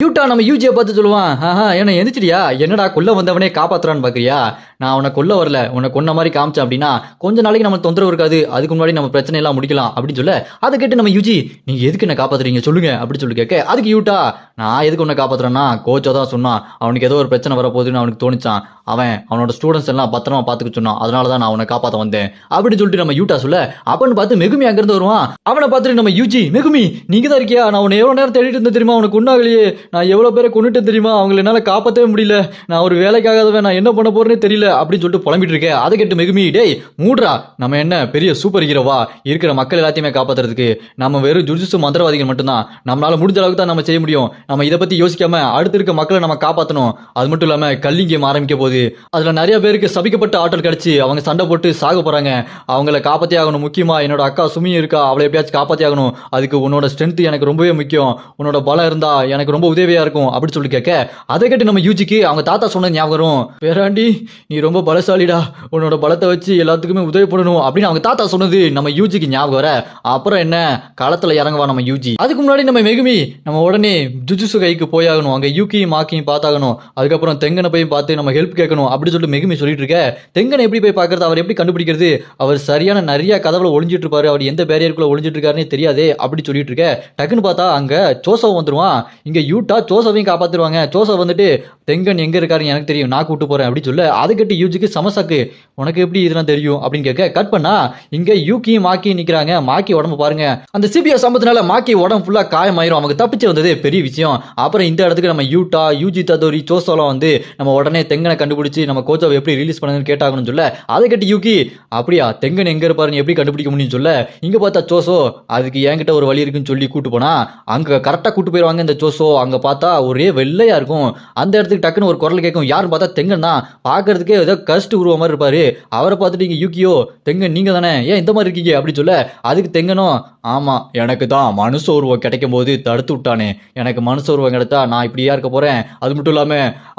Utah நம்ம யூஜியை பார்த்து சொல்லுவான், என்ன எந்திரிச்சிட்டியா, என்னடா கொல்ல வந்தவனே காப்பாத்துறான்னு பாக்குறியா, நான் உன்னை கொல்ல வரல, உன்னை கொன்ன மாதிரி காமிச்சேன் அப்படின்னா கொஞ்ச நாளைக்கு நம்ம தொந்தரவு இருக்காது, அதுக்கு முன்னாடி நம்ம பிரச்சனை எல்லாம் முடிக்கலாம் அப்படின்னு சொல்ல, அதை கேட்டு நம்ம யூஜி நீங்க எதுக்கு என்ன காப்பாத்துறீங்க சொல்லுங்க அப்படின்னு சொல்லி கேட்க, அதுக்கு யூட்டா நான் எதுக்கு உன்னை காப்பாத்துறேன்னா கோச்சா தான் சொன்னான், அவனுக்கு ஏதோ ஒரு பிரச்சனை வரப்போகுதுன்னு அவனுக்கு தோணிச்சான், அவனோட ஸ்டூடெண்ட்ஸ் எல்லாம் பத்திரமா பாத்துக்க சொன்னான், அதனாலதான் நான் அவனை காப்பாத்த வந்தேன் அப்படின்னு சொல்லிட்டு நம்ம யூட்டா சொல்ல, அப்பன்னு பார்த்து மெகுமி அங்கிருந்து வருவான். அவனை பார்த்துட்டு நம்ம யூஜி மெகுமி நீங்க தான் இருக்கியா, நான் உன்னை எவ்வளவு நேரம் தேடிட்டு இருந்தேன் தெரியுமா, உனக்கு ஒன்னாகலையே, நான் எவ்வளவு பேரை கொண்டுட்டு தெரியுமா, அவங்களை என்னால காப்பாற்றவே முடியல, நான் ஒரு வேலைக்காகவே நான் என்ன பண்ண போறேன்னே தெரியல அப்படின்னு சொல்லிட்டு புலம்பிட்டு இருக்கேன். அதை கேட்டு மெகுமி டேய் மூட்ரா, நம்ம என்ன பெரிய சூப்பர் ஹீரோவா, இருக்கிற மக்கள் எல்லாத்தையுமே காப்பாத்துறதுக்கு நம்ம வெறும் ஜுஜுட்சு மந்திரவாதிகள் மட்டும்தான், நம்மளால முடிஞ்ச அளவுக்கு தான் நம்ம செய்ய முடியும், நம்ம இதை பத்தி யோசிக்காம அடுத்து இருக்க மக்களை நம்ம காப்பாற்றணும், அது மட்டும் இல்லாம கல்லிங்கேம் ஆரம்பிக்க போகுது, அதுல நிறைய பேருக்கு சபிக்கப்பட்ட ஆற்றல் கிடைச்சி அவங்க சண்டை போட்டு சாக போறாங்க, அவங்கள காப்பாத்தி ஆகணும், முக்கியமா என்னோட அக்கா சுமி இருக்கா, அவளை எப்படியாச்சும் காப்பாத்தி ஆகணும், அதுக்கு உன்னோட ஸ்ட்ரென்த் எனக்கு ரொம்பவே முக்கியம், உன்னோட பலம் இருந்தா எனக்கு ரொம்ப உதவியா இருக்கும் அப்படின்னு சொல்லி கேட்க, அதை கேட்டு நம்ம யூஜிக்கு அவங்க தாத்தா சொன்னது ஞாபகம் வரும், பேராண்டி நீ ரொம்ப பலசாலிடா, உன்னோட பலத்தை வச்சு எல்லாத்துக்குமே உதவி பண்ணணும் அப்படின்னு அவங்க தாத்தா சொன்னது நம்ம யூஜிக்கு ஞாபகம் வர, அப்புறம் என்ன களத்துல இறங்குவா நம்ம யூஜி. அதுக்கு முன்னாடி நம்ம மெகுமி நம்ம உடனே ஜுஜுட்சு கைக்கு போயாகணும், அங்க யூகியும் மாக்கியும் பார்த்தாகணும், அதுக்கப்புறம் தெங்கனை போய் பார்த்து நம்ம ஹெல்ப் கேட்கணும் அப்படின்னு சொல்லிட்டு மெகுமி சொல்லிட்டு இருக்க, தெங்கனை எப்படி போய் பார்க்கறது, அவர் எப்படி கண்டுபிடிக்கிறது, அவர் சரியான நிறைய கதவுல ஒளிஞ்சிட்டு இருப்பாரு, அவர் எந்த பேரியருக்குள்ள ஒளிஞ்சிட்டு இருக்காருன்னே தெரியாதே அப்படி சொல்லிட்டு இருக்க, டக்குன்னு பார்த்தா அங்க ஜோசப் வந்துருவான், இங்க யூட்டா ஜோசப்பையும் காப்பாத்துருவாங்க, ஜோசப் வந்துட்டு தெங்கன் எங்க இருக்காருன்னு எனக்கு தெரியும், நான் கூட்டு போறேன் அப்படின்னு சொல்ல, அதை கேட்டு யூஜிக்கு சமசாக்கு, உனக்கு எப்படி இதெல்லாம் தெரியும் அப்படின்னு கேட்க, கட் பண்ணா இங்க யூகியும் மாக்கியும் நிக்கிறாங்க, மாக்கி உடம்பு பாருங்க, அந்த சிபிஆர் சம்பத்தினால மாக்கி உடம்பு ஃபுல்லா காயமாயிரும், அவங்க தப்பிச்சு வந்ததே பெரிய விஷயம். அப்புறம் இந்த இடத்துக்கு நம்ம யூட்டா யூஜி ததோரி ஜோசோலாம் வந்து நம்ம உடனே தெங்கனை கண்டுபிடிச்சு நம்ம கோச்சாவை எப்படி ரிலீஸ் பண்ணுங்கன்னு கேட்டாங்கன்னு சொல்ல, அதை கேட்டு யூகி அப்படியா தெங்கன் எங்க இருப்பாருன்னு எப்படி கண்டுபிடிக்க முடியும்னு சொல்ல, இங்க பார்த்தா ஜோசோ அதுக்கு என்கிட்ட ஒரு வழி இருக்குன்னு சொல்லி கூட்டு போனா அங்க கரெக்டா கூட்டு போயிருவாங்க இந்த ஜோசோ, அங்க பார்த்தா ஒரே வெள்ளையா இருக்கும், அந்த இடத்துக்கு டக்குன்னு ஒரு குரல் கேட்கும், யாருன்னு பார்த்தா தெங்கன் தான், பாக்குறதுக்கே ஏதோ கஷ்ட உருவ மாதிரி இருப்பாரு, அவரை பார்த்துட்டு இங்க யூகியோ தெங்கன் நீங்க தானே, ஏன் இந்த மாதிரி இருக்கீங்க அப்படின்னு சொல்ல, அதுக்கு தெங்கனும் ஆமா எனக்கு தான் மனுஷ உருவம் கிடைக்கும் போது தடுத்து விட்டானே, எனக்கு மனுஷ உருவம் கிடைத்தா நான் இப்படியா இருக்க போறேன், அது மட்டும் இல்லாம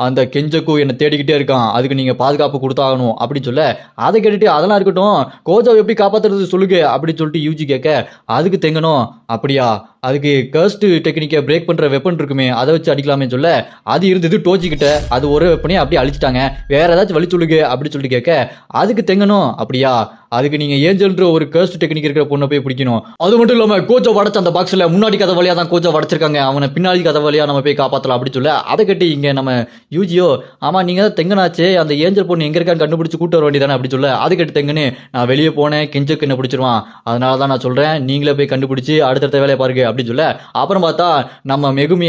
அந்த கெஞ்சக்கு என்னை தேடிக்கிட்டே இருக்கான், அதுக்கு நீங்க பாதுகாப்பு கொடுத்தாகணும் அப்படின்னு சொல்ல, அதை கேட்டுட்டு அதெல்லாம் இருக்கட்டும் கோச்சாவை எப்படி காப்பாத்துறது சொல்லுங்க அப்படின்னு சொல்லிட்டு யூஜி கேட்க, அதுக்கு தெங்கனும் அப்படியா அதுக்கு கர்ஸ்ட் டெக்னிக்கை பிரேக் பண்ற வெப்பன் இருக்குமே அதை வச்சு அடிக்கலாமே சொல்ல, அது இருந்தது டோஜி கிட்ட, அது ஒரு வெப்பனே அப்படியே அழிச்சிட்டாங்க, வேற ஏதாச்சும் வழி சொல்லுங்க அப்படின்னு சொல்லிட்டு கேட்க, அதுக்கு தெங்கனும் அப்படியா அதுக்கு நீங்க ஏஞ்சல்ன்ற ஒரு கர்ஸ்ட் டெக்னிக் இருக்கிற பொண்ணை போய் பிடிக்கணும், அது மட்டும் இல்லாம கோச்சா வடைச்ச அந்த பாக்ஸ்ல முன்னாடி கதை வழியா தான் கோச்சா வடைச்சிருக்காங்க, அவனை பின்னாடி கதை வழியா நம்ம போய் காப்பாத்தலாம் அப்படின்னு சொல்ல, அதை கட்டி இங்க நம்ம யூஜியோ ஆமா நீங்க தான் தெங்கனாச்சே, அந்த ஏஞ்சல் பொண்ணு எங்க இருக்கான்னு கண்டுபிடிச்சு கூட்டு வர வேண்டியதானே அப்படி சொல்ல, அது கட்டி தெங்கன்னு நான் வெளியே போனேன் கெஞ்சக்கு என்ன பிடிச்சிருவான், அதனாலதான் நான் சொல்றேன் நீங்களே போய் கண்டுபிடிச்சு அடுத்தடுத்த வேலையை பாருங்க அப்படின்னு சொல்ல, அப்புறம் பார்த்தா நம்ம மெகுமி